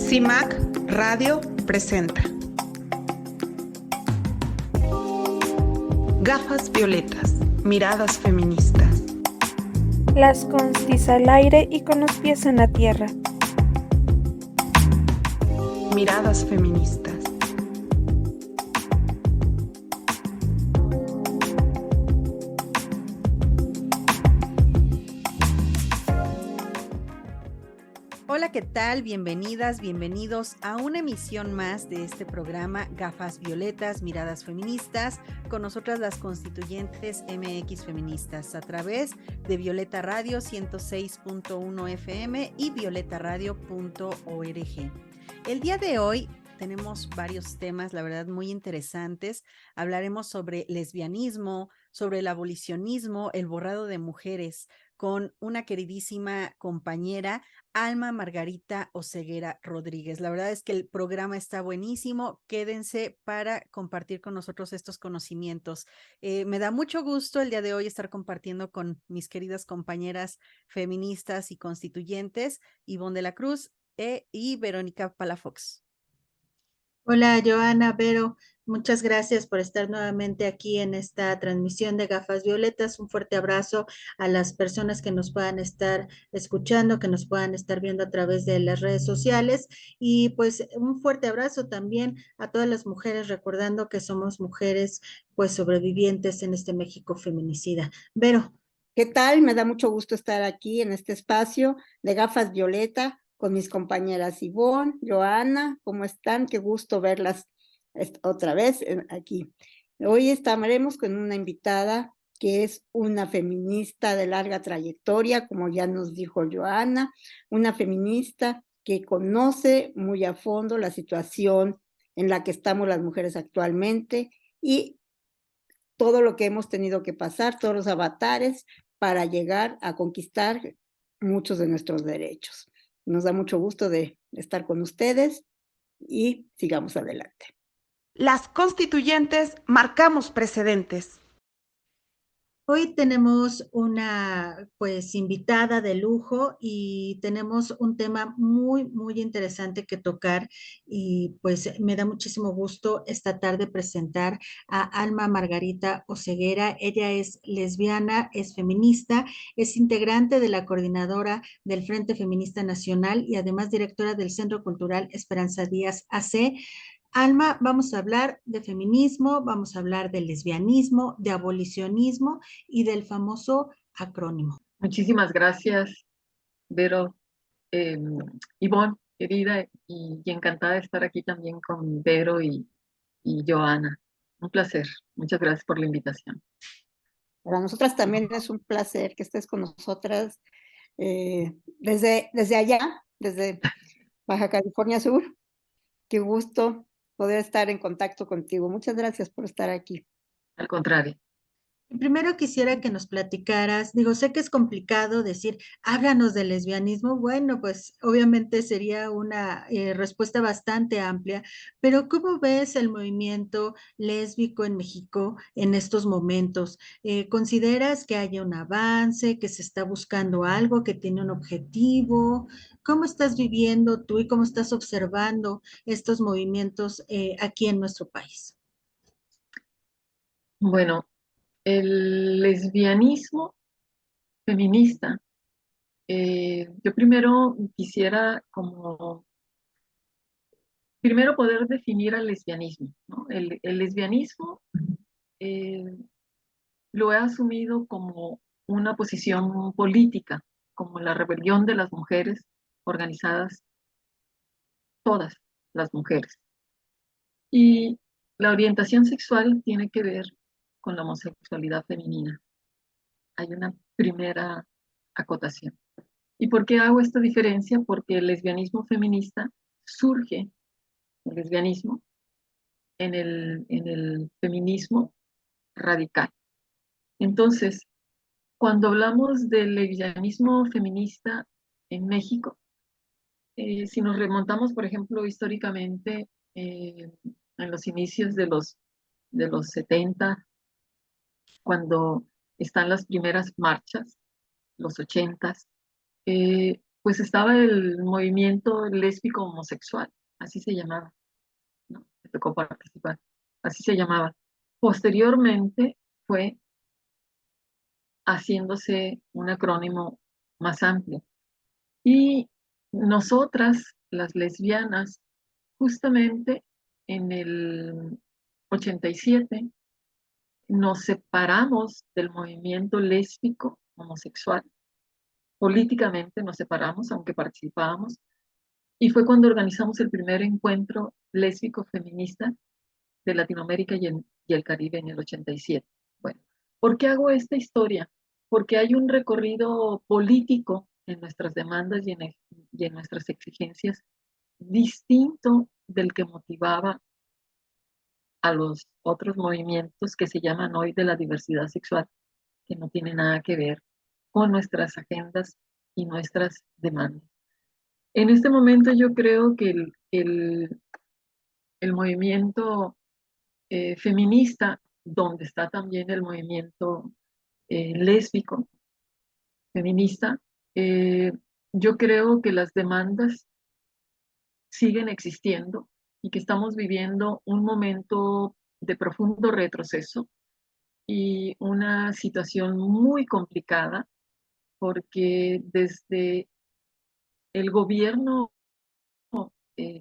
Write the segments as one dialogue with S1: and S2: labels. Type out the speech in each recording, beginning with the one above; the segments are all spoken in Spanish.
S1: CIMAC Radio presenta Gafas violetas, miradas feministas.
S2: Las constis al aire y con los pies en la tierra.
S1: Miradas feministas.
S3: Hola, ¿qué tal? Bienvenidas, bienvenidos a una emisión más de este programa Gafas Violetas, Miradas Feministas, con nosotras las constituyentes MX Feministas a través de Violeta Radio 106.1 FM y violetaradio.org. El día de hoy tenemos varios temas, la verdad, muy interesantes. Hablaremos sobre lesbianismo, sobre el abolicionismo, el borrado de mujeres, con una queridísima compañera, Alma Margarita Oseguera Rodríguez. La verdad es que el programa está buenísimo. Quédense para compartir con nosotros estos conocimientos. Me da mucho gusto el día de hoy estar compartiendo con mis queridas compañeras feministas y constituyentes, Ivonne de la Cruz y Verónica Palafox.
S4: Hola, Joana, Vero, muchas gracias por estar nuevamente aquí en esta transmisión de Gafas Violetas. Un fuerte abrazo a las personas que nos puedan estar escuchando, que nos puedan estar viendo a través de las redes sociales. Y pues un fuerte abrazo también a todas las mujeres, recordando que somos mujeres pues sobrevivientes en este México feminicida. Vero.
S5: ¿Qué tal? Me da mucho gusto estar aquí en este espacio de Gafas Violeta con mis compañeras Ivonne, Joana. ¿Cómo están? Qué gusto verlas otra vez aquí. Hoy estaremos con una invitada que es una feminista de larga trayectoria, como ya nos dijo Joana, una feminista que conoce muy a fondo la situación en la que estamos las mujeres actualmente y todo lo que hemos tenido que pasar, todos los avatares para llegar a conquistar muchos de nuestros derechos. Nos da mucho gusto de estar con ustedes y sigamos adelante.
S1: Las constituyentes marcamos precedentes.
S4: Hoy tenemos una pues invitada de lujo y tenemos un tema muy interesante que tocar y pues me da muchísimo gusto esta tarde presentar a Alma Margarita Oseguera. Ella es lesbiana, es feminista, es integrante de la coordinadora del Frente Feminista Nacional y además directora del Centro Cultural Esperanza Díaz AC. Alma, vamos a hablar de feminismo, vamos a hablar de lesbianismo, de abolicionismo y del famoso acrónimo.
S6: Muchísimas gracias, Vero, Ivonne, querida, y encantada de estar aquí también con Vero y Joana. Un placer. Muchas gracias por la invitación.
S5: Para nosotras también es un placer que estés con nosotras desde allá, desde Baja California Sur. Qué gusto poder estar en contacto contigo. Muchas gracias por estar aquí.
S6: Al contrario.
S4: Primero quisiera que nos platicaras, digo, sé que es complicado decir, háblanos del lesbianismo, bueno, pues obviamente sería una respuesta bastante amplia, pero ¿cómo ves el movimiento lésbico en México en estos momentos? ¿Consideras que haya un avance, que se está buscando algo, que tiene un objetivo? ¿Cómo estás viviendo tú y cómo estás observando estos movimientos aquí en nuestro país?
S6: Bueno, el lesbianismo feminista, yo primero quisiera primero poder definir al lesbianismo, ¿no? El lesbianismo lo he asumido como una posición política, como la rebelión de las mujeres organizadas, todas las mujeres. Y la orientación sexual tiene que ver con la homosexualidad femenina. Hay una primera acotación. ¿Y por qué hago esta diferencia? Porque el lesbianismo feminista surge, el lesbianismo, en el feminismo radical. Entonces, cuando hablamos del lesbianismo feminista en México, si nos remontamos, por ejemplo, históricamente, en los inicios de los 70, cuando están las primeras marchas, los 80, pues estaba el movimiento lésbico homosexual, así se llamaba, ¿no? Me tocó participar, así se llamaba. Posteriormente fue haciéndose un acrónimo más amplio. Y nosotras, las lesbianas, justamente en el 87, nos separamos del movimiento lésbico homosexual. Políticamente nos separamos, aunque participábamos, y fue cuando organizamos el primer encuentro lésbico feminista de Latinoamérica y el Caribe en el 87. Bueno, ¿por qué hago esta historia? Porque hay un recorrido político en nuestras demandas y en nuestras exigencias distinto del que motivaba a los otros movimientos que se llaman hoy de la diversidad sexual, que no tiene nada que ver con nuestras agendas y nuestras demandas. En este momento yo creo que el movimiento feminista, donde está también el movimiento lésbico, feminista, eh, yo creo que las demandas siguen existiendo y que estamos viviendo un momento de profundo retroceso y una situación muy complicada porque desde el gobierno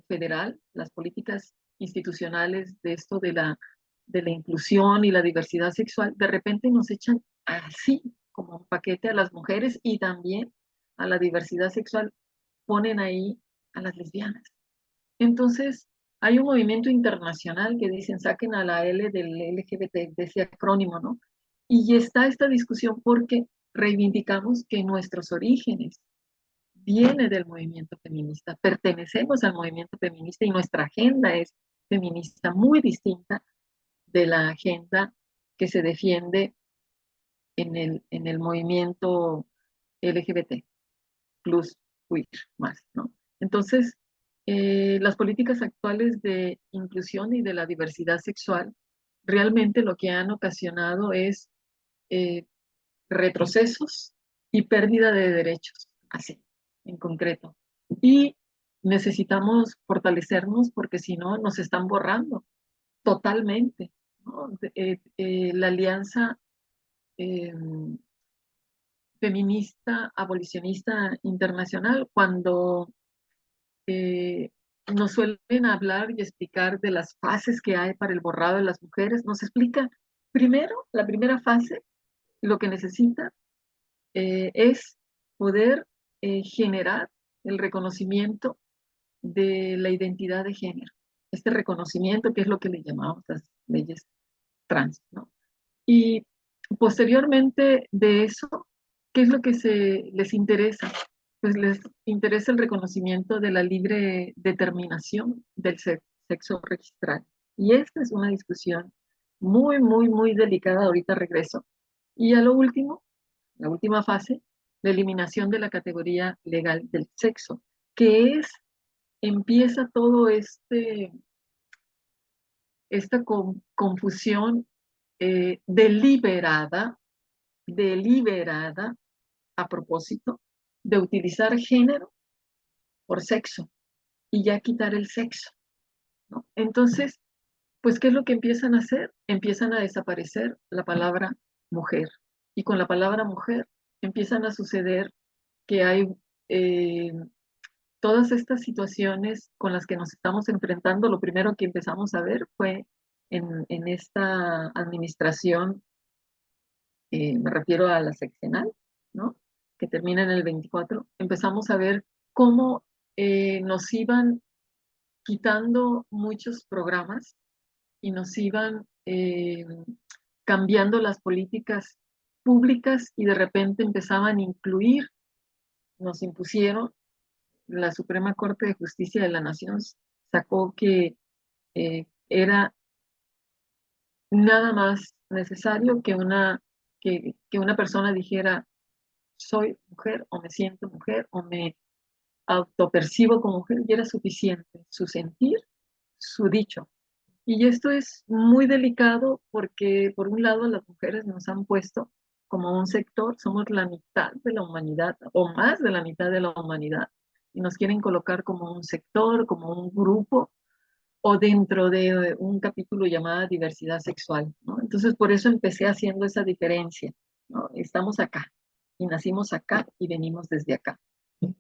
S6: federal, las políticas institucionales de esto de la inclusión y la diversidad sexual, de repente nos echan así como un paquete a las mujeres y también a la diversidad sexual, ponen ahí a las lesbianas. Entonces, hay un movimiento internacional que dicen saquen a la L del LGBT, de ese acrónimo, ¿no? Y está esta discusión porque reivindicamos que nuestros orígenes viene del movimiento feminista, pertenecemos al movimiento feminista y nuestra agenda es feminista, muy distinta de la agenda que se defiende en el movimiento LGBT, plus, queer, más, ¿no? Entonces, las políticas actuales de inclusión y de la diversidad sexual realmente lo que han ocasionado es eh, retrocesos y pérdida de derechos, así, en concreto. Y necesitamos fortalecernos porque si no nos están borrando totalmente, ¿no? La alianza eh, feminista, abolicionista internacional, cuando nos suelen hablar y explicar de las fases que hay para el borrado de las mujeres, nos explica primero, la primera fase, lo que necesita es poder generar el reconocimiento de la identidad de género. Este reconocimiento, que es lo que le llamamos las leyes trans, ¿no? Y posteriormente de eso, ¿qué es lo que les interesa? Pues les interesa el reconocimiento de la libre determinación del sexo registral. Y esta es una discusión muy, muy, muy delicada. Ahorita regreso. Y a lo último, la última fase, la eliminación de la categoría legal del sexo, que es, empieza todo esta confusión deliberada a propósito de utilizar género por sexo y ya quitar el sexo, ¿no? Entonces, pues, ¿qué es lo que empiezan a hacer? Empiezan a desaparecer la palabra mujer. Y con la palabra mujer empiezan a suceder que hay eh, todas estas situaciones con las que nos estamos enfrentando. Lo primero que empezamos a ver fue en esta administración, me refiero a la sexenal, ¿no? Que termina en el 24, empezamos a ver cómo nos iban quitando muchos programas y nos iban cambiando las políticas públicas y de repente empezaban a incluir, nos impusieron, la Suprema Corte de Justicia de la Nación sacó que era nada más necesario que una persona dijera soy mujer o me siento mujer o me autopercibo como mujer y era suficiente su sentir, su dicho. Y esto es muy delicado porque por un lado las mujeres nos han puesto como un sector, somos la mitad de la humanidad o más de la mitad de la humanidad y nos quieren colocar como un sector, como un grupo o dentro de un capítulo llamado diversidad sexual, ¿no? Entonces, por eso empecé haciendo esa diferencia, ¿no? Estamos acá y nacimos acá y venimos desde acá.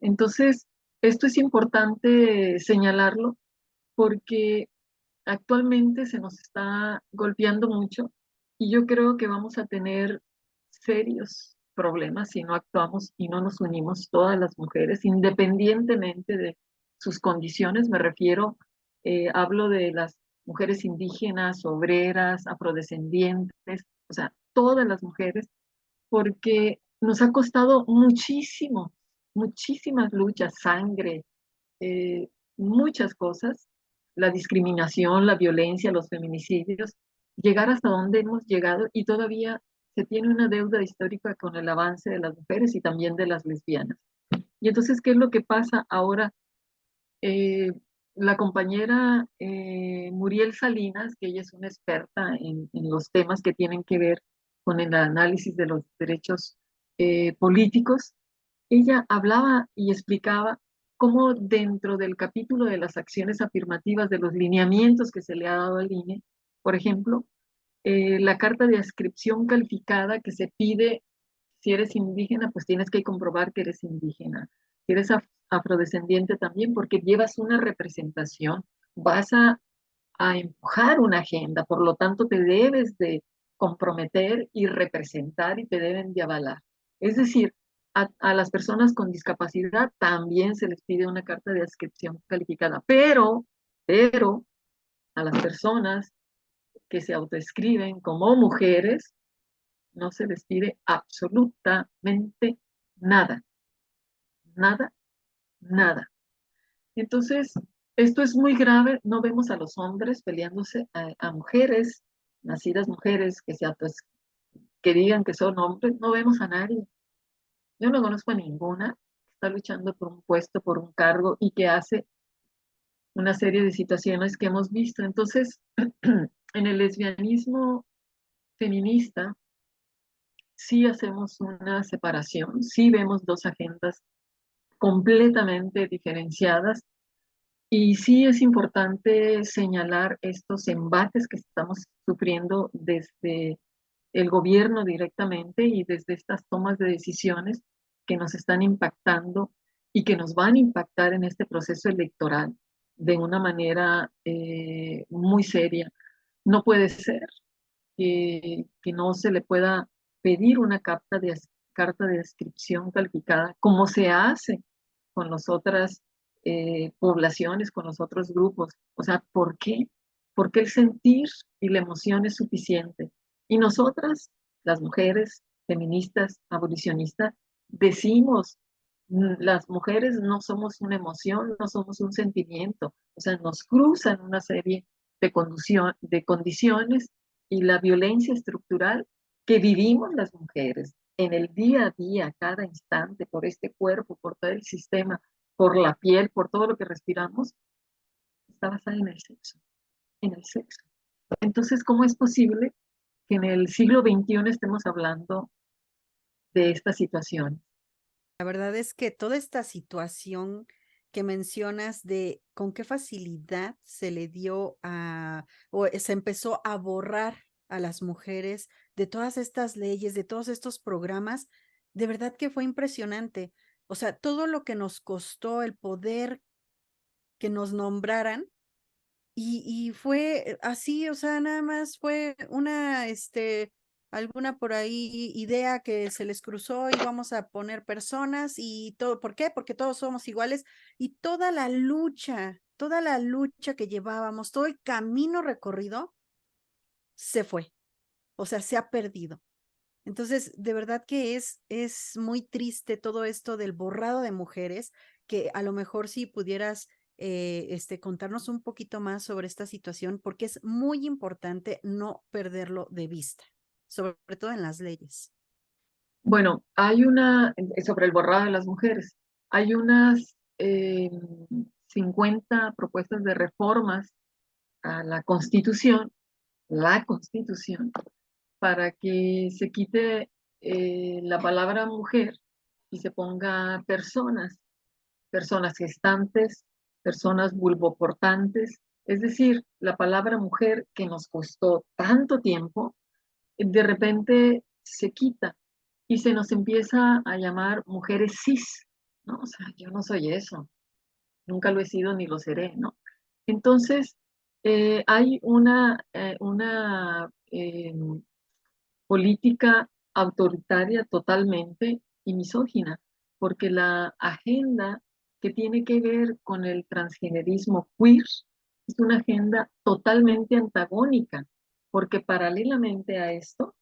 S6: Entonces, esto es importante señalarlo porque actualmente se nos está golpeando mucho y yo creo que vamos a tener serios problemas si no actuamos y no nos unimos todas las mujeres, independientemente de sus condiciones. Me refiero, hablo de las mujeres indígenas, obreras, afrodescendientes, o sea, todas las mujeres, porque nos ha costado muchísimo, muchísimas luchas, sangre, eh, muchas cosas, la discriminación, la violencia, los feminicidios, llegar hasta donde hemos llegado y todavía se tiene una deuda histórica con el avance de las mujeres y también de las lesbianas. Y entonces, ¿qué es lo que pasa ahora? Eh, la compañera Muriel Salinas, que ella es una experta en los temas que tienen que ver con el análisis de los derechos políticos, ella hablaba y explicaba cómo dentro del capítulo de las acciones afirmativas, de los lineamientos que se le ha dado al INE, por ejemplo, la carta de adscripción calificada que se pide, si eres indígena, pues tienes que comprobar que eres indígena. Si eres afrodescendiente también, porque llevas una representación, vas a empujar una agenda, por lo tanto te debes de comprometer y representar y te deben de avalar. Es decir, a las personas con discapacidad también se les pide una carta de adscripción calificada, pero a las personas que se autoescriben como mujeres no se les pide absolutamente nada, nada, nada. Entonces, esto es muy grave. No vemos a los hombres peleándose a mujeres, nacidas mujeres que digan que son hombres. No vemos a nadie. Yo no conozco a ninguna que está luchando por un puesto, por un cargo y que hace una serie de situaciones que hemos visto. Entonces, en el lesbianismo feminista, sí hacemos una separación, sí vemos dos agendas completamente diferenciadas. Y sí es importante señalar estos embates que estamos sufriendo desde el gobierno directamente y desde estas tomas de decisiones que nos están impactando y que nos van a impactar en este proceso electoral de una manera muy seria. No puede ser que no se le pueda pedir una carta de descripción calificada como se hace con las otras poblaciones, con los otros grupos. O sea, ¿por qué? Porque el sentir y la emoción es suficiente. Y nosotras, las mujeres feministas, abolicionistas, decimos, las mujeres no somos una emoción, no somos un sentimiento. O sea, nos cruzan una serie de condiciones y la violencia estructural que vivimos las mujeres en el día a día, cada instante, por este cuerpo, por todo el sistema, por la piel, por todo lo que respiramos, está basada en el sexo, en el sexo. Entonces, ¿cómo es posible que en el siglo XXI estemos hablando de esta situación?
S3: La verdad es que toda esta situación que mencionas de con qué facilidad se le dio o se empezó a borrar a las mujeres de todas estas leyes, de todos estos programas, de verdad que fue impresionante. O sea, todo lo que nos costó el poder que nos nombraran y fue así, o sea, nada más fue alguna por ahí idea que se les cruzó y vamos a poner personas y todo. ¿Por qué? Porque todos somos iguales y toda la lucha que llevábamos, todo el camino recorrido se fue, o sea, se ha perdido. Entonces, de verdad que es muy triste todo esto del borrado de mujeres, que a lo mejor si pudieras contarnos un poquito más sobre esta situación, porque es muy importante no perderlo de vista, sobre todo en las leyes.
S6: Bueno, hay sobre el borrado de las mujeres, hay unas 50 propuestas de reformas a la Constitución, para que se quite la palabra mujer y se ponga personas gestantes, personas vulvoportantes, es decir, la palabra mujer que nos costó tanto tiempo, de repente se quita y se nos empieza a llamar mujeres cis, ¿no? O sea, yo no soy eso, nunca lo he sido ni lo seré, ¿no? Entonces, hay una política autoritaria totalmente y misógina, porque la agenda que tiene que ver con el transgenerismo queer es una agenda totalmente antagónica, porque paralelamente a esto,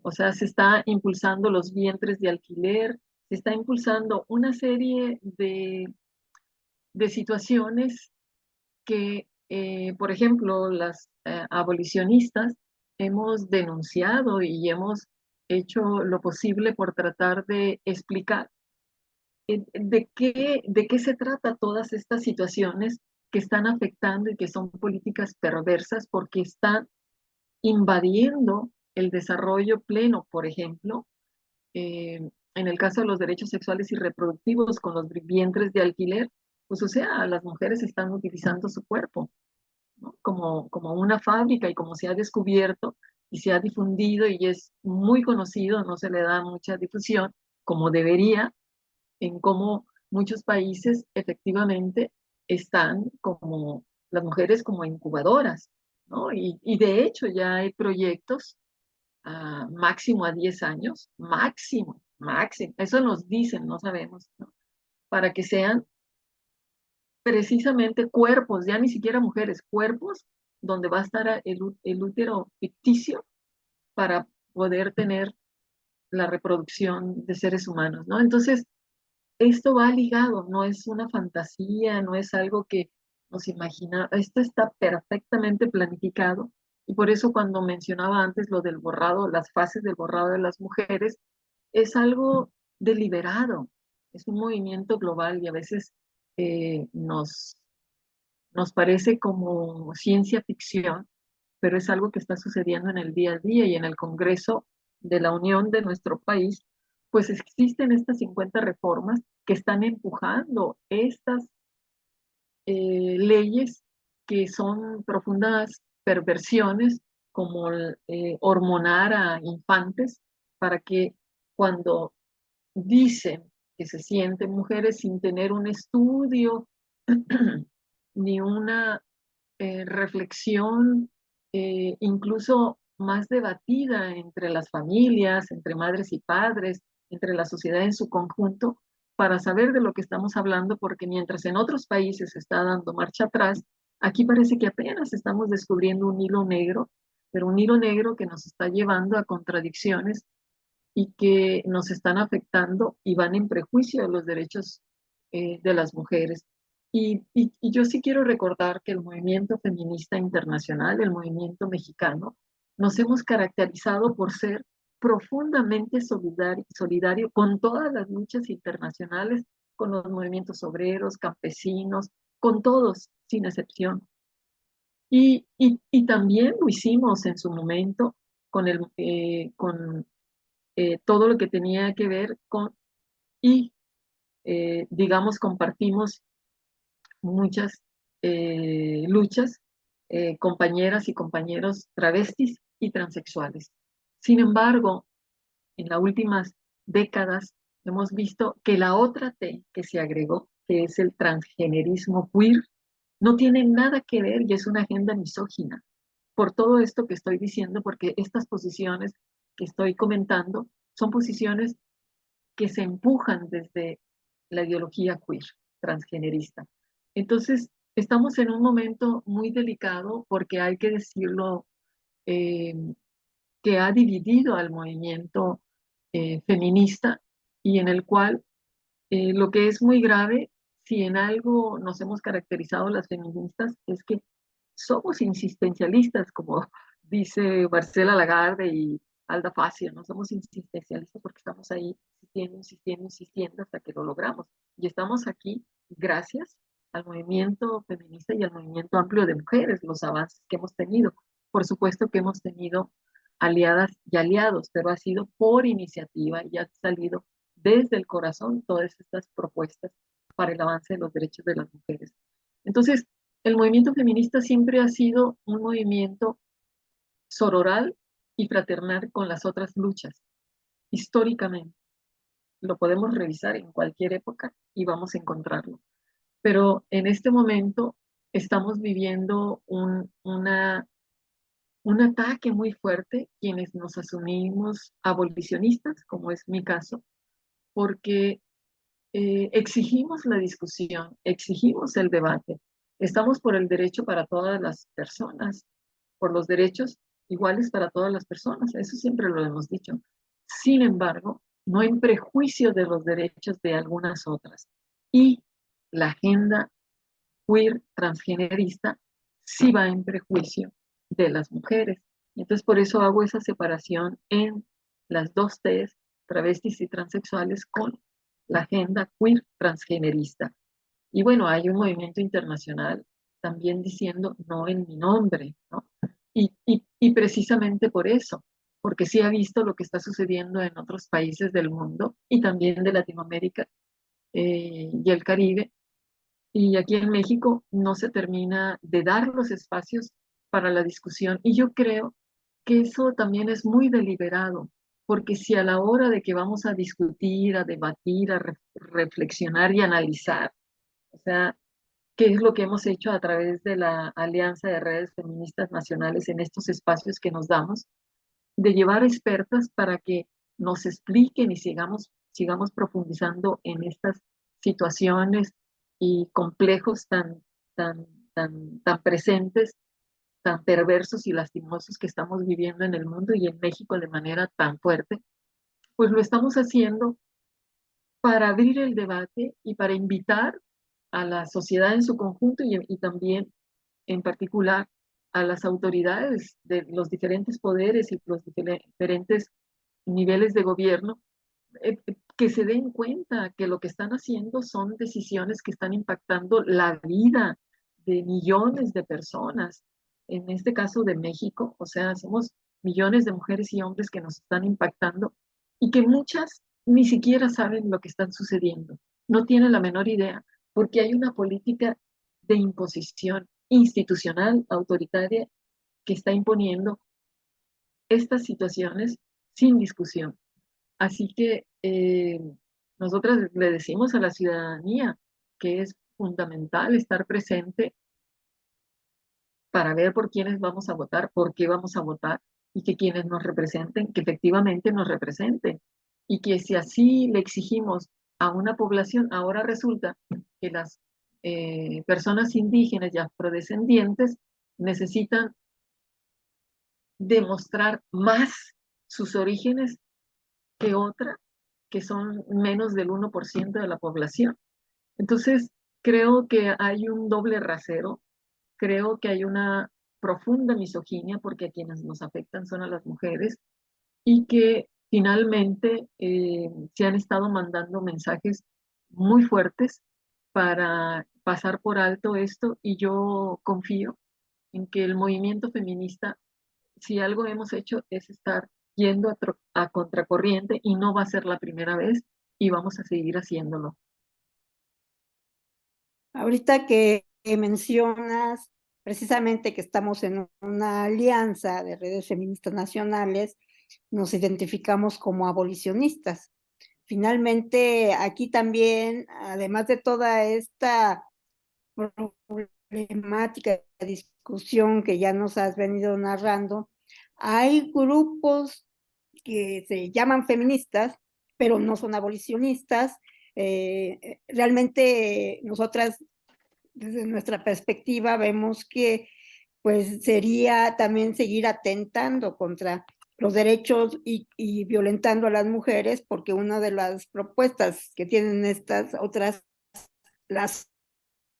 S6: o sea, se está impulsando los vientres de alquiler, se está impulsando una serie de situaciones que, por ejemplo, las abolicionistas hemos denunciado y hemos hecho lo posible por tratar de explicar de qué se trata todas estas situaciones que están afectando y que son políticas perversas porque están invadiendo el desarrollo pleno, por ejemplo, en el caso de los derechos sexuales y reproductivos con los vientres de alquiler, pues o sea, las mujeres están utilizando su cuerpo, ¿no? Como una fábrica y como se ha descubierto y se ha difundido y es muy conocido, no se le da mucha difusión como debería, en cómo muchos países efectivamente están como las mujeres como incubadoras, ¿no? Y de hecho ya hay proyectos máximo a 10 años, máximo, eso nos dicen, no sabemos, ¿no? Para que sean precisamente cuerpos, ya ni siquiera mujeres, cuerpos donde va a estar el útero ficticio para poder tener la reproducción de seres humanos, ¿no? Entonces, esto va ligado, no es una fantasía, no es algo que nos imagina, esto está perfectamente planificado y por eso cuando mencionaba antes lo del borrado, las fases del borrado de las mujeres, es algo deliberado, es un movimiento global y a veces nos parece como ciencia ficción, pero es algo que está sucediendo en el día a día y en el Congreso de la Unión de nuestro país, pues existen estas 50 reformas que están empujando estas leyes que son profundas perversiones, como hormonar a infantes para que cuando dicen que se sienten mujeres sin tener un estudio ni una reflexión incluso más debatida entre las familias, entre madres y padres, entre la sociedad en su conjunto, para saber de lo que estamos hablando, porque mientras en otros países se está dando marcha atrás, aquí parece que apenas estamos descubriendo un hilo negro, pero un hilo negro que nos está llevando a contradicciones y que nos están afectando y van en prejuicio de los derechos de las mujeres. Y yo sí quiero recordar que el movimiento feminista internacional, el movimiento mexicano, nos hemos caracterizado por ser profundamente solidario con todas las luchas internacionales, con los movimientos obreros, campesinos, con todos, sin excepción. Y también lo hicimos en su momento con todo lo que tenía que ver con, y digamos, compartimos muchas luchas, compañeras y compañeros travestis y transexuales. Sin embargo, en las últimas décadas hemos visto que la otra T que se agregó, que es el transgenerismo queer, no tiene nada que ver y es una agenda misógina. Por todo esto que estoy diciendo, porque estas posiciones que estoy comentando son posiciones que se empujan desde la ideología queer, transgenerista. Entonces, estamos en un momento muy delicado porque hay que decirlo, eh, que ha dividido al movimiento feminista y en el cual lo que es muy grave, si en algo nos hemos caracterizado las feministas, es que somos insistencialistas, como dice Marcela Lagarde y Alda Facio, no somos insistencialistas porque estamos ahí insistiendo hasta que lo logramos. Y estamos aquí gracias al movimiento feminista y al movimiento amplio de mujeres, los avances que hemos tenido. Por supuesto que hemos tenido aliadas y aliados, pero ha sido por iniciativa y ha salido desde el corazón todas estas propuestas para el avance de los derechos de las mujeres. Entonces, el movimiento feminista siempre ha sido un movimiento sororal y fraternal con las otras luchas, históricamente. Lo podemos revisar en cualquier época y vamos a encontrarlo. Pero en este momento estamos viviendo un ataque muy fuerte quienes nos asumimos abolicionistas, como es mi caso, porque exigimos la discusión, exigimos el debate. Estamos por el derecho para todas las personas, por los derechos iguales para todas las personas, eso siempre lo hemos dicho. Sin embargo, no en prejuicio de los derechos de algunas otras. Y la agenda queer transgenerista sí va en prejuicio de las mujeres. Entonces, por eso hago esa separación en las dos T's, travestis y transexuales, con la agenda queer transgenerista. Y bueno, hay un movimiento internacional también diciendo no en mi nombre, ¿no? Y precisamente por eso, porque sí ha visto lo que está sucediendo en otros países del mundo y también de Latinoamérica y el Caribe, y aquí en México no se termina de dar los espacios para la discusión. Y yo creo que eso también es muy deliberado, porque si a la hora de que vamos a discutir, a debatir, a reflexionar y analizar, o sea, qué es lo que hemos hecho a través de la Alianza de Redes Feministas Nacionales en estos espacios que nos damos, de llevar expertas para que nos expliquen y sigamos profundizando en estas situaciones y complejos tan presentes, tan perversos y lastimosos que estamos viviendo en el mundo y en México de manera tan fuerte, pues lo estamos haciendo para abrir el debate y para invitar a la sociedad en su conjunto y también en particular a las autoridades de los diferentes poderes y los diferentes niveles de gobierno, que se den cuenta que lo que están haciendo son decisiones que están impactando la vida de millones de personas. En este caso de México, o sea, somos millones de mujeres y hombres que nos están impactando y que muchas ni siquiera saben lo que están sucediendo, no tienen la menor idea, porque hay una política de imposición institucional, autoritaria, que está imponiendo estas situaciones sin discusión. Así que nosotras le decimos a la ciudadanía que es fundamental estar presente para ver por quiénes vamos a votar, por qué vamos a votar y que quienes nos representen, que efectivamente nos representen. Y que si así le exigimos a una población, ahora resulta que las personas indígenas y afrodescendientes necesitan demostrar más sus orígenes que otra, que son menos del 1% de la población. Entonces, creo que hay un doble rasero, creo que hay una profunda misoginia porque a quienes nos afectan son a las mujeres y que finalmente se han estado mandando mensajes muy fuertes para pasar por alto esto y yo confío en que el movimiento feminista, si algo hemos hecho es estar yendo a contracorriente y no va a ser la primera vez y vamos a seguir haciéndolo.
S5: Ahorita que mencionas precisamente que estamos en una alianza de redes feministas nacionales, nos identificamos como abolicionistas. Finalmente, aquí también, además de toda esta problemática, discusión que ya nos has venido narrando, hay grupos que se llaman feministas, pero no son abolicionistas. Realmente nosotras, desde nuestra perspectiva, vemos que pues sería también seguir atentando contra los derechos y violentando a las mujeres, porque una de las propuestas que tienen las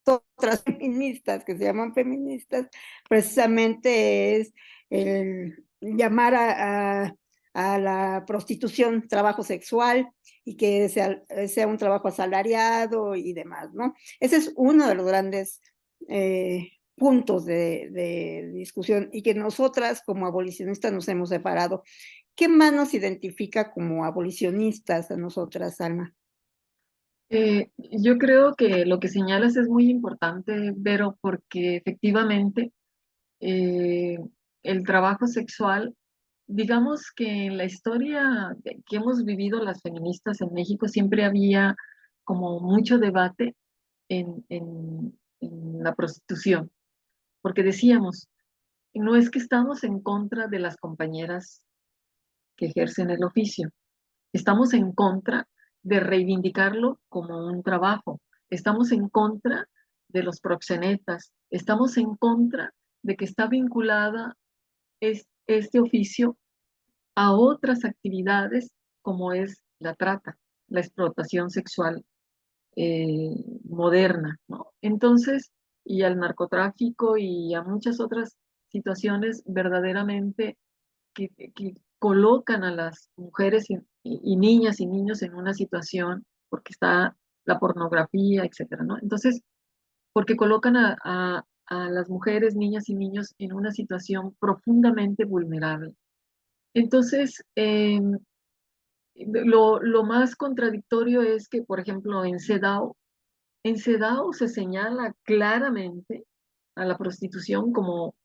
S5: otras feministas, que se llaman feministas, precisamente es el llamar a la prostitución trabajo sexual y que sea un trabajo asalariado y demás, ¿no? Ese es uno de los grandes puntos de discusión y que nosotras como abolicionistas nos hemos separado. ¿Qué más nos identifica como abolicionistas a nosotras, Alma?
S6: Yo creo que lo que señalas es muy importante, Vero, porque efectivamente eh, el trabajo sexual, digamos que en la historia que hemos vivido las feministas en México siempre había como mucho debate en la prostitución, porque decíamos, no es que estamos en contra de las compañeras que ejercen el oficio, estamos en contra de reivindicarlo como un trabajo, estamos en contra de los proxenetas, estamos en contra de que está vinculada este oficio a otras actividades como es la trata, la explotación sexual moderna, ¿no? Entonces, y al narcotráfico y a muchas otras situaciones verdaderamente que colocan a las mujeres y niñas y niños en una situación, porque está la pornografía, etcétera, ¿no? Entonces, porque colocan a las mujeres, niñas y niños en una situación profundamente vulnerable. Entonces, lo más contradictorio es que, por ejemplo, en CEDAW se señala claramente a la prostitución como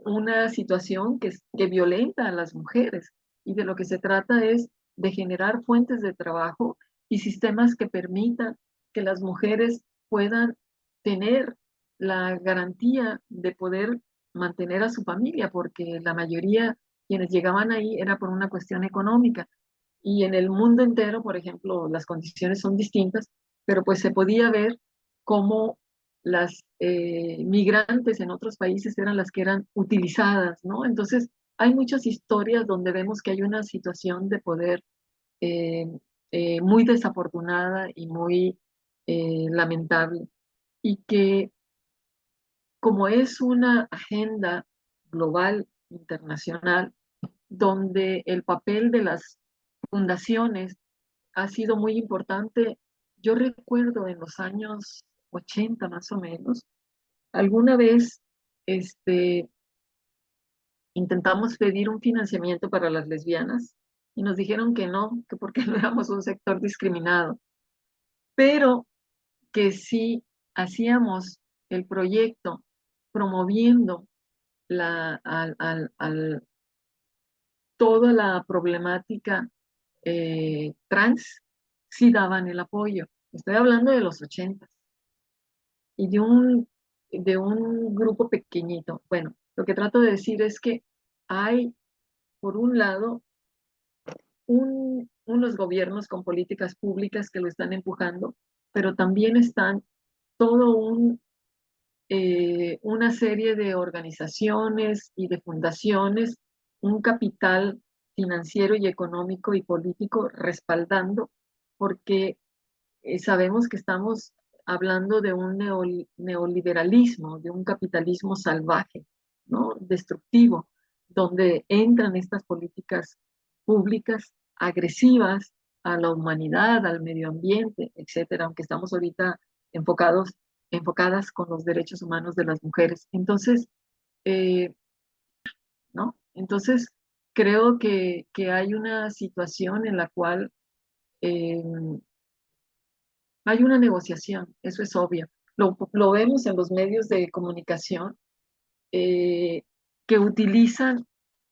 S6: una situación que violenta a las mujeres y de lo que se trata es de generar fuentes de trabajo y sistemas que permitan que las mujeres puedan tener la garantía de poder mantener a su familia, porque la mayoría quienes llegaban ahí era por una cuestión económica. Y en el mundo entero, por ejemplo, las condiciones son distintas, pero pues se podía ver cómo las migrantes en otros países eran las que eran utilizadas, ¿no? Entonces, hay muchas historias donde vemos que hay una situación de poder eh, muy desafortunada y muy lamentable, y que como es una agenda global, internacional, donde el papel de las fundaciones ha sido muy importante. Yo recuerdo en los años 80 más o menos, alguna vez este, intentamos pedir un financiamiento para las lesbianas y nos dijeron que no, que porque no éramos un sector discriminado, pero que sí hacíamos el proyecto promoviendo toda la problemática trans, sí daban el apoyo. Estoy hablando de los 80 y de un grupo pequeñito. Bueno, lo que trato de decir es que hay, por un lado, unos gobiernos con políticas públicas que lo están empujando, pero también están todo una serie de organizaciones y de fundaciones, un capital financiero y económico y político respaldando, porque sabemos que estamos hablando de un neoliberalismo, de un capitalismo salvaje, ¿no? Destructivo, donde entran estas políticas públicas agresivas a la humanidad, al medio ambiente, etcétera, aunque estamos ahorita enfocadas con los derechos humanos de las mujeres. Entonces, eh, ¿no? Entonces, creo que hay una situación en la cual eh, hay una negociación, eso es obvio. Lo vemos en los medios de comunicación eh, que utilizan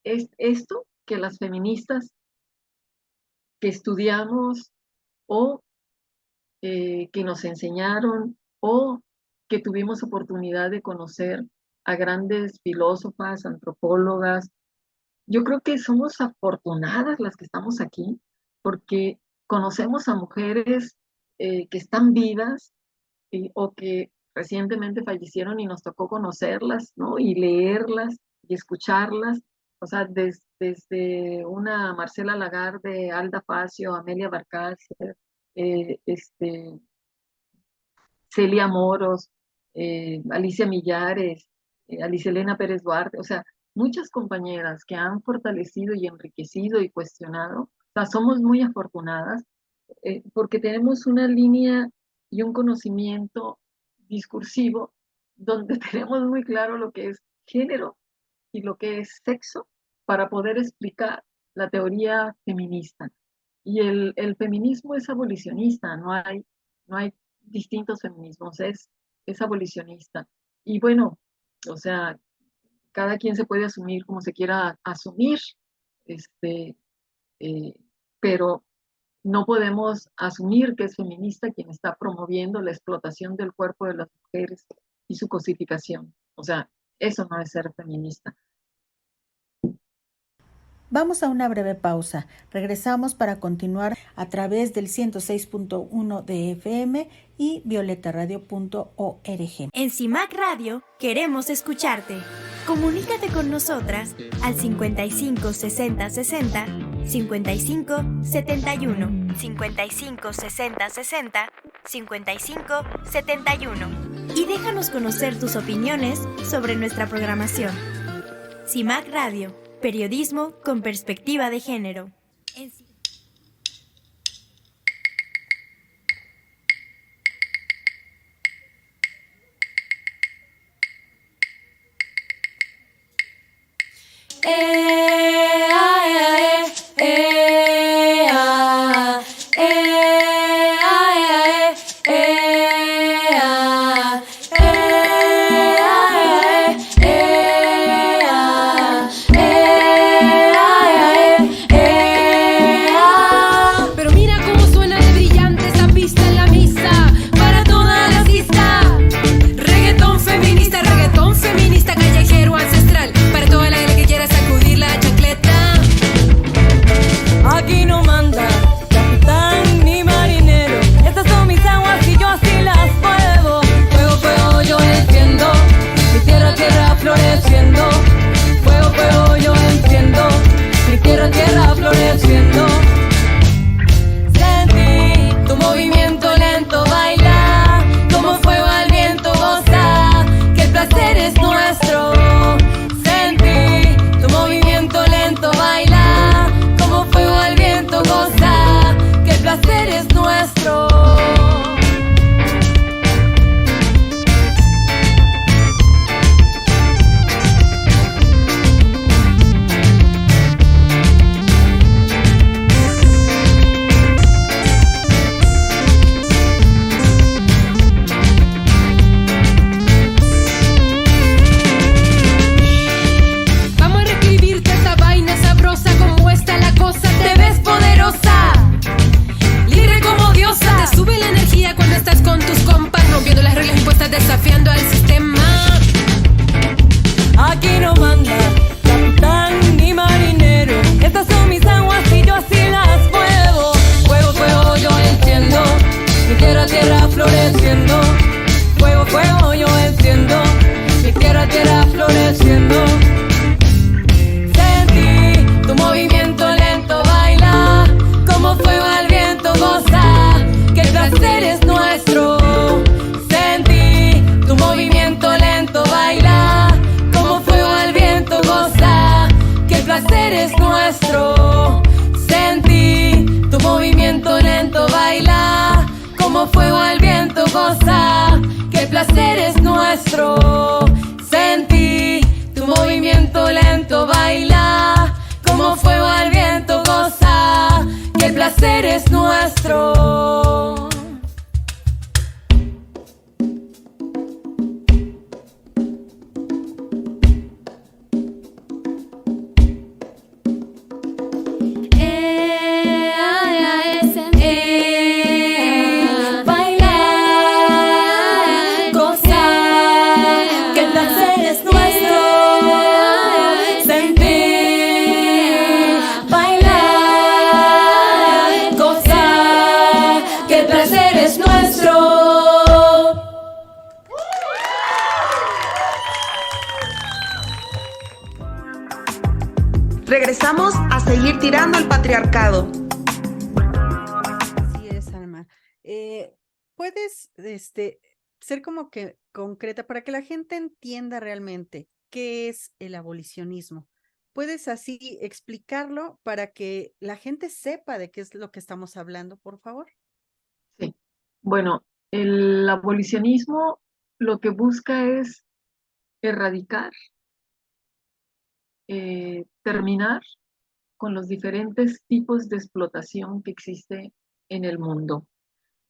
S6: esto que las feministas que estudiamos o que nos enseñaron o que tuvimos oportunidad de conocer a grandes filósofas, antropólogas. Yo creo que somos afortunadas las que estamos aquí porque conocemos a mujeres que están vivas o que recientemente fallecieron y nos tocó conocerlas, ¿no? Y leerlas y escucharlas. O sea, desde una Marcela Lagarde, Alda Facio, Amelia Barcárcel, este, Celia Moros, Alicia Millares, Alicia Elena Pérez Duarte, o sea, muchas compañeras que han fortalecido y enriquecido y cuestionado. O sea, somos muy afortunadas porque tenemos una línea y un conocimiento discursivo donde tenemos muy claro lo que es género y lo que es sexo para poder explicar la teoría feminista. Y el feminismo es abolicionista, no hay distintos feminismos, es abolicionista. Y bueno, o sea, cada quien se puede asumir como se quiera asumir, este, eh, pero no podemos asumir que es feminista quien está promoviendo la explotación del cuerpo de las mujeres y su cosificación. O sea, eso no es ser feminista.
S3: Vamos a una breve pausa. Regresamos para continuar a través del 106.1 de FM y violetaradio.org.
S7: En CIMAC Radio queremos escucharte. Comunícate con nosotras al 55 60 60 55 71 55 60 60 55 71 y déjanos conocer tus opiniones sobre nuestra programación. CIMAC Radio, periodismo con perspectiva de género.
S8: Pero mira cómo suena de brillante esa pista en la misa para toda la lista. Reggaetón feminista, callejero ancestral para toda la que quiera sacudir la chancleta.
S9: Aquí no manda capitán ni marinero. Estas son mis aguas y yo así las muevo. Fuego, fuego, yo enciendo. Mi tierra, tierra floreciendo. Fuego, fuego, yo enciendo. Mi tierra, tierra floreciendo. Sentí tu movimiento lento, baila. Como fuego al viento, goza. Que el placer es nuestro. Sentí tu movimiento lento, baila. Como fuego al viento, goza. Que el placer es nuestro.
S8: Vamos a reescribirte esta vaina sabrosa, como está la cosa, te ves poderosa, libre como diosa. Te sube la energía cuando estás con tus compas, rompiendo las reglas impuestas, desafiando al sistema.
S9: Aquí no manda capitán ni marinero. Estas son mis aguas y yo así las muevo. Fuego, fuego, yo enciendo. Mi tierra, tierra floreciendo. Fuego, fuego, yo enciendo. Mi tierra, tierra floreciendo. Sentí tu movimiento lento, baila. Como fuego al viento, goza. Que el placer es nuestro. Sentí tu movimiento lento, baila. Como fuego al viento, goza. Que el placer es nuestro. Sentí tu movimiento lento, baila. Como fuego al viento, goza. Que el placer es nuestro. Sentí tu movimiento lento, baila. Como fuego al viento, goza. Que el placer es nuestro. Bailar, gozar, que el placer es nuestro. Sentir, bailar, gozar, que el placer es nuestro.
S1: Regresamos a seguir tirando al patriarcado.
S3: Así es, Alma. ¿Puedes ser como que concreta para que la gente entienda realmente qué es el abolicionismo? ¿Puedes así explicarlo para que la gente sepa de qué es lo que estamos hablando, por favor?
S6: Sí. Bueno, el abolicionismo lo que busca es erradicar, terminar con los diferentes tipos de explotación que existe en el mundo.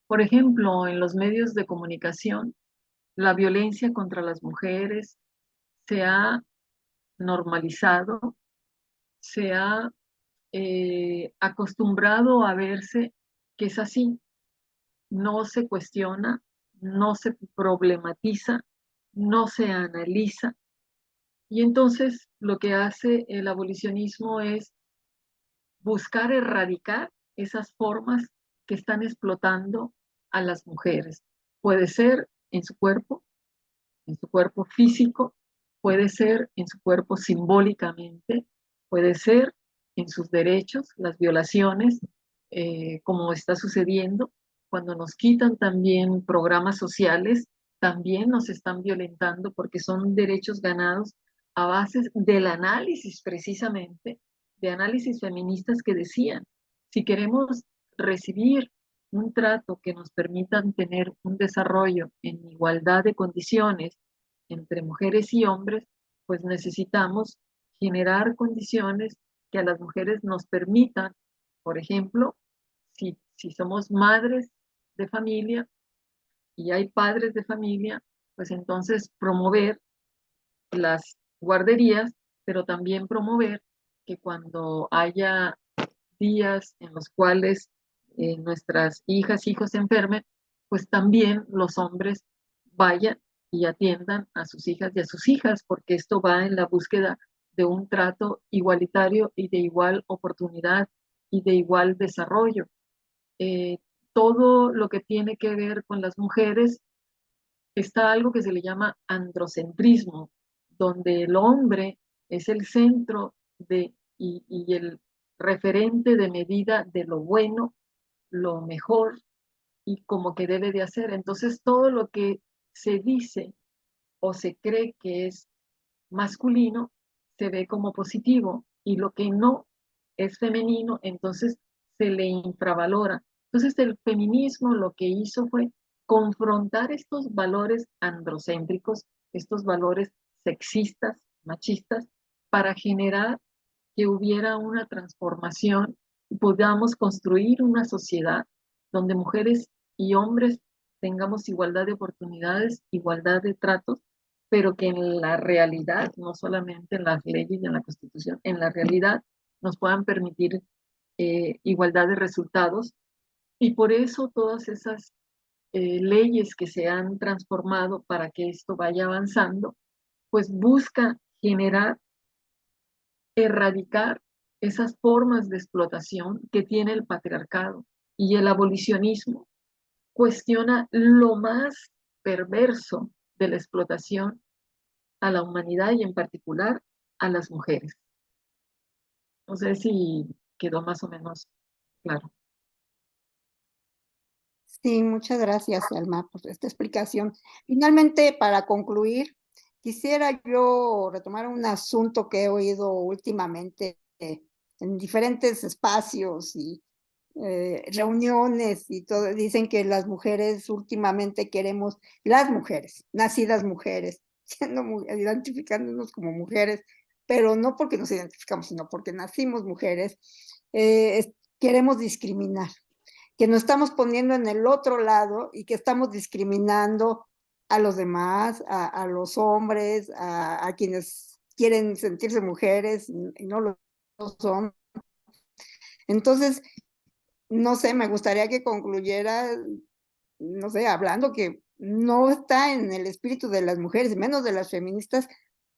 S6: Por ejemplo, en los medios de comunicación, la violencia contra las mujeres se ha normalizado, se ha acostumbrado a verse que es así, no se cuestiona, no se problematiza, no se analiza. Y entonces lo que hace el abolicionismo es buscar erradicar esas formas que están explotando a las mujeres. Puede ser en su cuerpo físico, puede ser en su cuerpo simbólicamente, puede ser en sus derechos, las violaciones, como está sucediendo. Cuando nos quitan también programas sociales, también nos están violentando porque son derechos ganados a base del análisis precisamente, de análisis feministas que decían, si queremos recibir un trato que nos permitan tener un desarrollo en igualdad de condiciones entre mujeres y hombres, pues necesitamos generar condiciones que a las mujeres nos permitan, por ejemplo, si somos madres de familia y hay padres de familia, pues entonces promover las guarderías, pero también promover que cuando haya días en los cuales nuestras hijas, hijos se enfermen, pues también los hombres vayan y atiendan a sus hijas y a sus hijas, porque esto va en la búsqueda de un trato igualitario y de igual oportunidad y de igual desarrollo. Todo lo que tiene que ver con las mujeres está algo que se le llama androcentrismo, donde el hombre es el centro y el referente de medida de lo bueno, lo mejor y como que debe de hacer. Entonces todo lo que se dice o se cree que es masculino se ve como positivo y lo que no es femenino, entonces se le infravalora. Entonces el feminismo lo que hizo fue confrontar estos valores androcéntricos, estos valores sexistas, machistas, para generar que hubiera una transformación y podamos construir una sociedad donde mujeres y hombres tengamos igualdad de oportunidades, igualdad de tratos, pero que en la realidad, no solamente en las leyes y en la Constitución, en la realidad nos puedan permitir igualdad de resultados. Y por eso todas esas leyes que se han transformado para que esto vaya avanzando, pues busca generar, erradicar esas formas de explotación que tiene el patriarcado. Y el abolicionismo cuestiona lo más perverso de la explotación a la humanidad y en particular a las mujeres. No sé si quedó más o menos claro.
S5: Sí, muchas gracias, Alma, por esta explicación. Finalmente, para concluir, quisiera yo retomar un asunto que he oído últimamente en diferentes espacios y reuniones y todo. Dicen que las mujeres últimamente queremos, las mujeres, nacidas mujeres, identificándonos como mujeres, pero no porque nos identificamos, sino porque nacimos mujeres, queremos discriminar, que nos estamos poniendo en el otro lado y que estamos discriminando a los demás, a los hombres, a quienes quieren sentirse mujeres y no lo son. Entonces, no sé, me gustaría que concluyera, no sé, hablando que no está en el espíritu de las mujeres, menos de las feministas,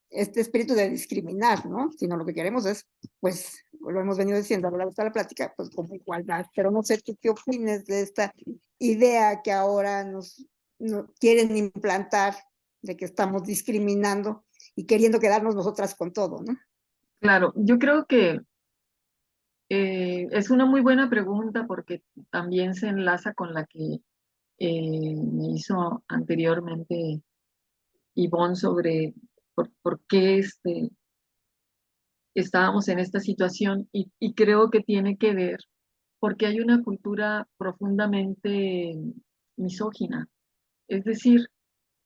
S5: este espíritu de discriminar, ¿no? Sino lo que queremos es, pues, lo hemos venido diciendo a lo largo de la plática, pues como igualdad. Pero no sé tú qué opines de esta idea que ahora nos quieren implantar de que estamos discriminando y queriendo quedarnos nosotras con todo, ¿no?
S6: Claro, yo creo que es una muy buena pregunta porque también se enlaza con la que me hizo anteriormente Ivonne sobre por qué estábamos en esta situación y creo que tiene que ver porque hay una cultura profundamente misógina. Es decir,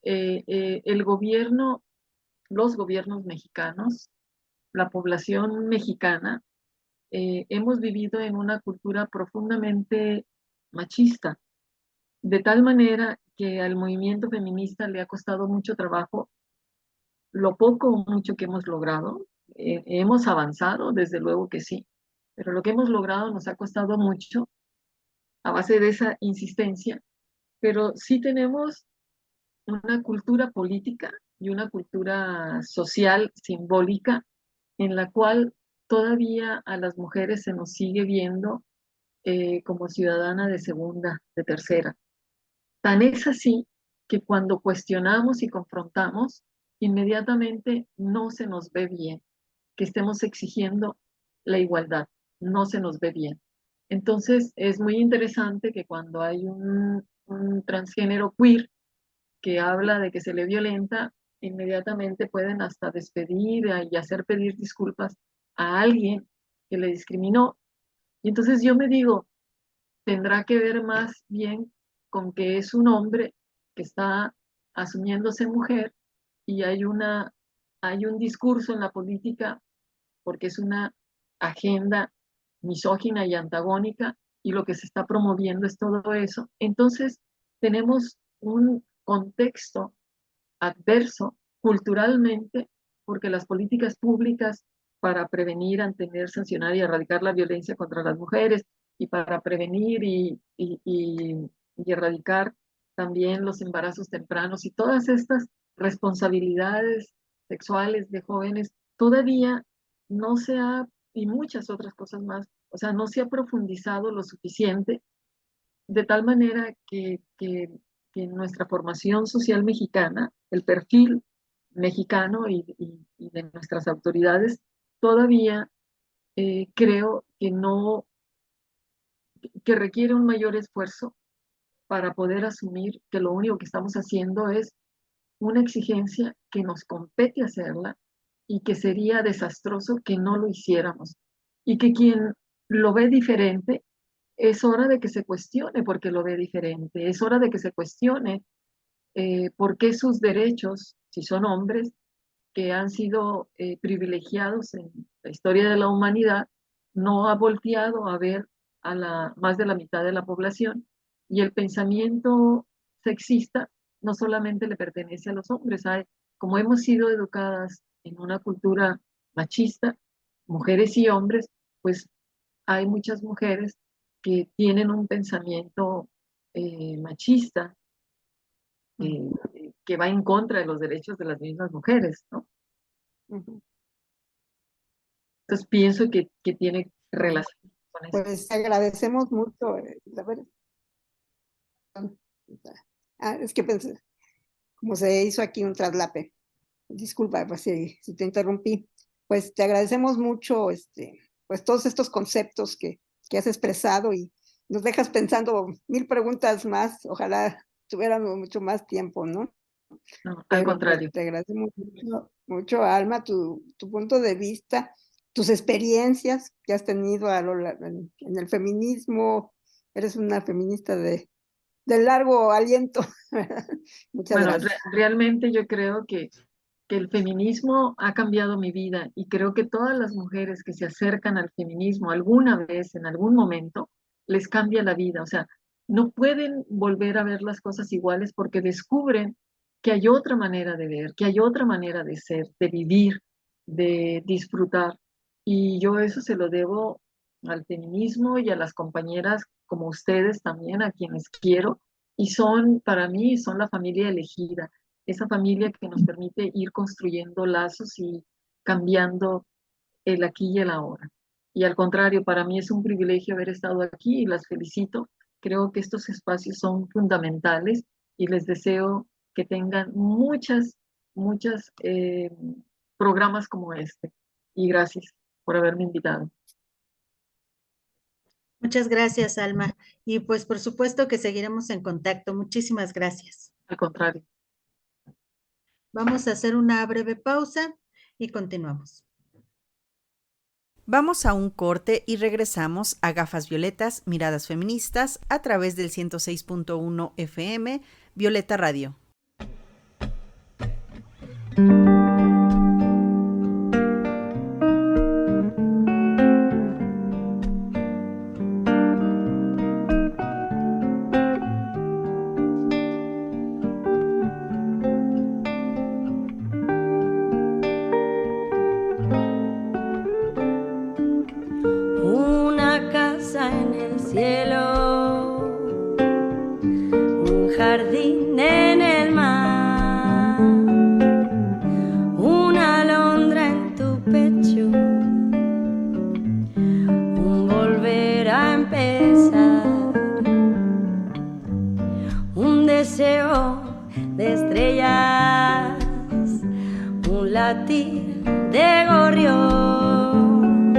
S6: el gobierno, los gobiernos mexicanos, la población mexicana, hemos vivido en una cultura profundamente machista, de tal manera que al movimiento feminista le ha costado mucho trabajo lo poco o mucho que hemos logrado. Hemos avanzado, desde luego que sí, pero lo que hemos logrado nos ha costado mucho a base de esa insistencia, pero sí tenemos una cultura política y una cultura social simbólica en la cual todavía a las mujeres se nos sigue viendo como ciudadana de segunda, de tercera. Tan es así que cuando cuestionamos y confrontamos, inmediatamente no se nos ve bien que estemos exigiendo la igualdad, no se nos ve bien. Entonces es muy interesante que cuando hay un transgénero queer que habla de que se le violenta, inmediatamente pueden hasta despedir y hacer pedir disculpas a alguien que le discriminó. Y entonces yo me digo, tendrá que ver más bien con que es un hombre que está asumiéndose mujer y hay un discurso en la política porque es una agenda misógina y antagónica y lo que se está promoviendo es todo eso. Entonces tenemos un contexto adverso culturalmente porque las políticas públicas para prevenir, antener, sancionar y erradicar la violencia contra las mujeres y para prevenir y erradicar también los embarazos tempranos y todas estas responsabilidades sexuales de jóvenes, todavía no se ha, y muchas otras cosas más, o sea, no se ha profundizado lo suficiente, de tal manera que nuestra formación social mexicana, el perfil mexicano y de nuestras autoridades, todavía creo que no, que requiere un mayor esfuerzo para poder asumir que lo único que estamos haciendo es una exigencia que nos compete hacerla y que sería desastroso que no lo hiciéramos. Y que quien lo ve diferente, es hora de que se cuestione por qué lo ve diferente, es hora de que se cuestione por qué sus derechos, si son hombres, que han sido privilegiados en la historia de la humanidad, no ha volteado a ver a más de la mitad de la población. Y el pensamiento sexista no solamente le pertenece a los hombres, como hemos sido educadas en una cultura machista, mujeres y hombres, pues hay muchas mujeres que tienen un pensamiento machista que va en contra de los derechos de las mismas mujeres, ¿no? Entonces pienso que tiene relación con eso.
S5: Pues agradecemos mucho. Es que pensé, como se hizo aquí un traslape. Disculpa pues, si te interrumpí. Pues te agradecemos mucho pues todos estos conceptos que has expresado y nos dejas pensando 1000 preguntas más. Ojalá tuviéramos mucho más tiempo, ¿no?
S6: No, al contrario.
S5: Pues, te agradecemos mucho, Alma, tu punto de vista, tus experiencias que has tenido en el feminismo. Eres una feminista de largo aliento. Muchas gracias.
S6: Realmente yo creo que el feminismo ha cambiado mi vida y creo que todas las mujeres que se acercan al feminismo alguna vez, en algún momento, les cambia la vida. O sea, no pueden volver a ver las cosas iguales porque descubren que hay otra manera de ver, que hay otra manera de ser, de vivir, de disfrutar. Y yo eso se lo debo al feminismo y a las compañeras como ustedes también, a quienes quiero, y para mí, son la familia elegida, esa familia que nos permite ir construyendo lazos y cambiando el aquí y el ahora. Y al contrario, para mí es un privilegio haber estado aquí y las felicito. Creo que estos espacios son fundamentales y les deseo que tengan muchas programas como este. Y gracias por haberme invitado.
S4: Muchas gracias, Alma. Y pues por supuesto que seguiremos en contacto. Muchísimas gracias.
S6: Al contrario.
S4: Vamos a hacer una breve pausa y continuamos.
S3: Vamos a un corte y regresamos a Gafas Violetas, Miradas Feministas a través del 106.1 FM, Violeta Radio.
S9: Una casa en el cielo, un jardín en el mar, una alondra en tu pecho, un volver a empezar, un deseo de estrellas, un latir de gorrión,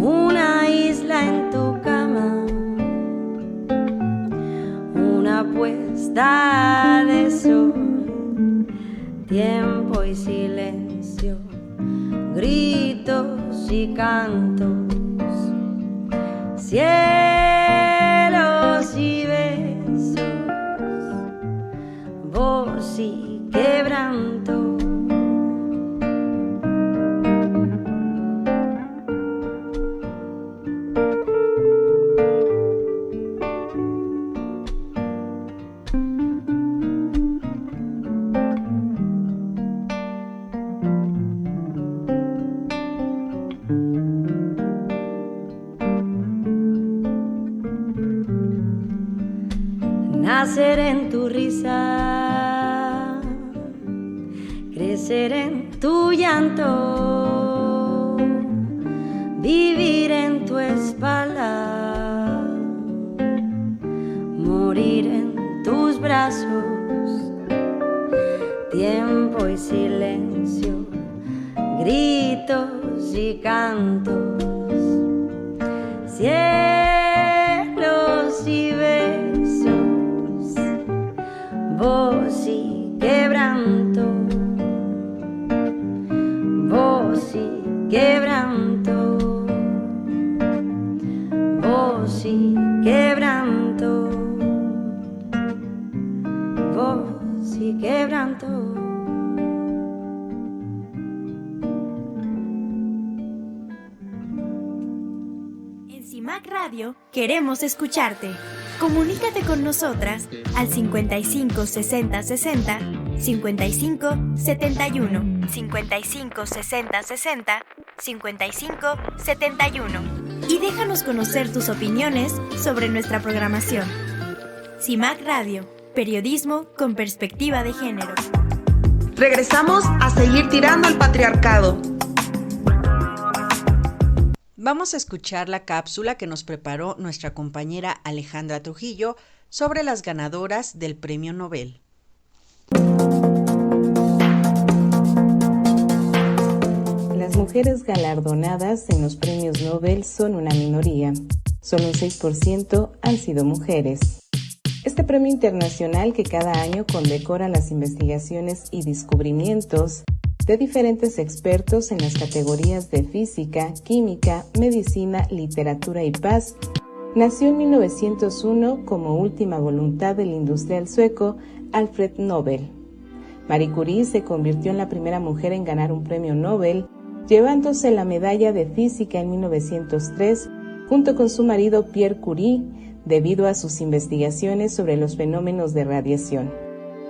S9: una isla en tu cama, una puesta de sol, tiempo y silencio, gritos y cantos, cielos y besos, voz y quebranto. Nacer en tu risa, crecer en tu llanto, vivir en tu espalda, morir en tus brazos, tiempo y silencio, gritos y cantos, cielos y besos, voz y quebranto, voz y quebranto, voz y quebranto, voz y quebranto.
S7: En CIMAC Radio queremos escucharte. Comunícate con nosotras al 55 60 60 55 71 55 60 60 55 71 y déjanos conocer tus opiniones sobre nuestra programación. CIMAC Radio, periodismo con perspectiva de género.
S1: Regresamos a seguir tirando el patriarcado.
S3: Vamos a escuchar la cápsula que nos preparó nuestra compañera Alejandra Trujillo sobre las ganadoras del Premio Nobel.
S10: Las mujeres galardonadas en los premios Nobel son una minoría. Solo un 6% han sido mujeres. Este premio internacional que cada año condecora las investigaciones y descubrimientos de diferentes expertos en las categorías de física, química, medicina, literatura y paz, nació en 1901 como última voluntad del industrial sueco Alfred Nobel. Marie Curie se convirtió en la primera mujer en ganar un premio Nobel, llevándose la medalla de física en 1903 junto con su marido Pierre Curie, debido a sus investigaciones sobre los fenómenos de radiación.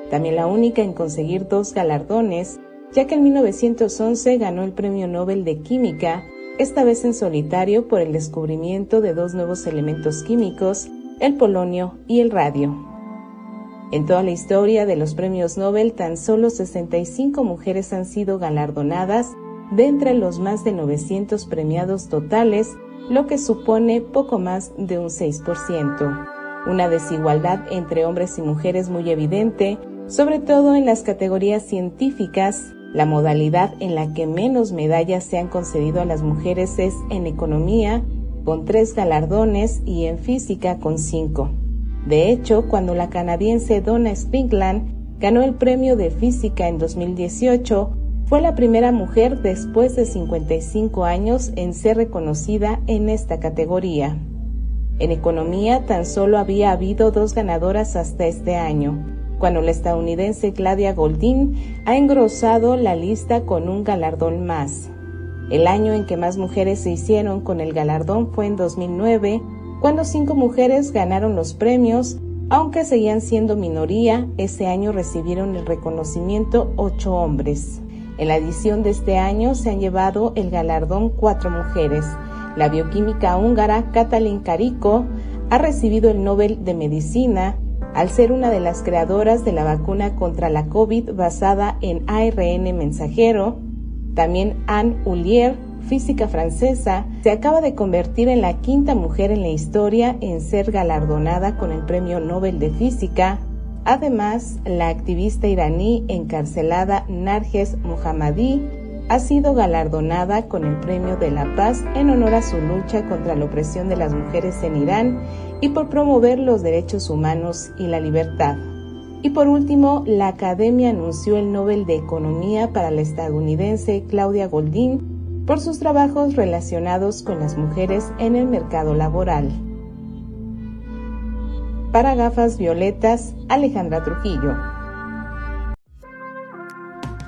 S10: También la única en conseguir 2 galardones, ya que en 1911 ganó el Premio Nobel de Química, esta vez en solitario por el descubrimiento de 2 nuevos elementos químicos, el polonio y el radio. En toda la historia de los premios Nobel, tan solo 65 mujeres han sido galardonadas de entre los más de 900 premiados totales, lo que supone poco más de un 6%. Una desigualdad entre hombres y mujeres muy evidente, sobre todo en las categorías científicas. La modalidad en la que menos medallas se han concedido a las mujeres es en economía, con 3 galardones, y en física, con 5. De hecho, cuando la canadiense Donna Strickland ganó el premio de física en 2018, fue la primera mujer después de 55 años en ser reconocida en esta categoría. En economía tan solo había habido 2 ganadoras hasta este año, cuando la estadounidense Claudia Goldin ha engrosado la lista con un galardón más. El año en que más mujeres se hicieron con el galardón fue en 2009, cuando 5 mujeres ganaron los premios. Aunque seguían siendo minoría, ese año recibieron el reconocimiento 8 hombres. En la edición de este año se han llevado el galardón 4 mujeres. La bioquímica húngara Katalin Karikó ha recibido el Nobel de Medicina al ser una de las creadoras de la vacuna contra la COVID basada en ARN mensajero. También Anne Houllier, física francesa, se acaba de convertir en la 5ª mujer en la historia en ser galardonada con el Premio Nobel de Física. Además, la activista iraní encarcelada Narges Mohammadi ha sido galardonada con el Premio de la Paz en honor a su lucha contra la opresión de las mujeres en Irán y por promover los derechos humanos y la libertad. Y por último, la Academia anunció el Nobel de Economía para la estadounidense Claudia Goldin por sus trabajos relacionados con las mujeres en el mercado laboral. Para Gafas Violetas, Alejandra Trujillo.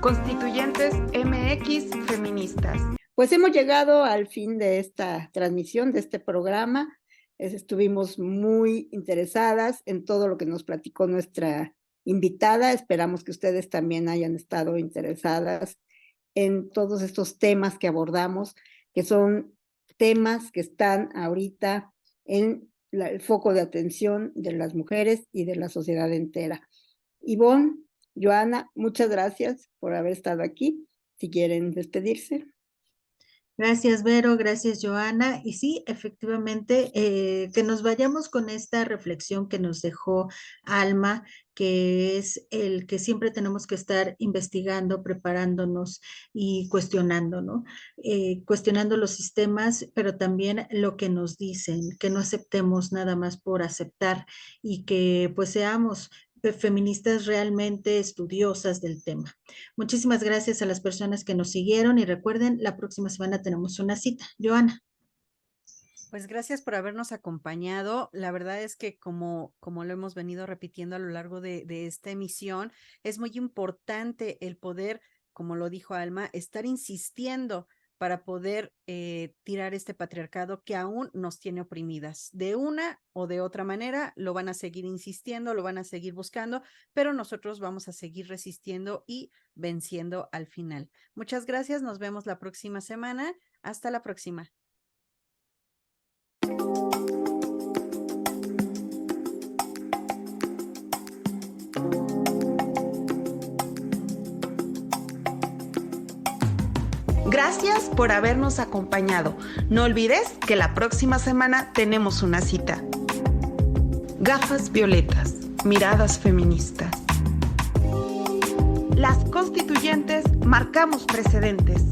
S1: Constituyentes MX Feministas.
S5: Pues hemos llegado al fin de esta transmisión, de este programa. Estuvimos muy interesadas en todo lo que nos platicó nuestra invitada. Esperamos que ustedes también hayan estado interesadas en todos estos temas que abordamos, que son temas que están ahorita en el foco de atención de las mujeres y de la sociedad entera. Ivonne, Joana, muchas gracias por haber estado aquí. Si quieren despedirse.
S4: Gracias, Vero, gracias, Joana. Y sí, efectivamente, que nos vayamos con esta reflexión que nos dejó Alma, que es el que siempre tenemos que estar investigando, preparándonos y cuestionando, ¿no? Cuestionando los sistemas, pero también lo que nos dicen, que no aceptemos nada más por aceptar y que pues seamos feministas realmente estudiosas del tema. Muchísimas gracias a las personas que nos siguieron y recuerden, la próxima semana tenemos una cita. Joana.
S3: Pues gracias por habernos acompañado. La verdad es que como lo hemos venido repitiendo a lo largo de esta emisión, es muy importante el poder, como lo dijo Alma, estar insistiendo para poder tirar este patriarcado que aún nos tiene oprimidas. De una o de otra manera lo van a seguir insistiendo, lo van a seguir buscando, pero nosotros vamos a seguir resistiendo y venciendo al final. Muchas gracias, nos vemos la próxima semana. Hasta la próxima.
S1: Gracias por habernos acompañado. No olvides que la próxima semana tenemos una cita. Gafas violetas, miradas feministas. Las constituyentes marcamos precedentes.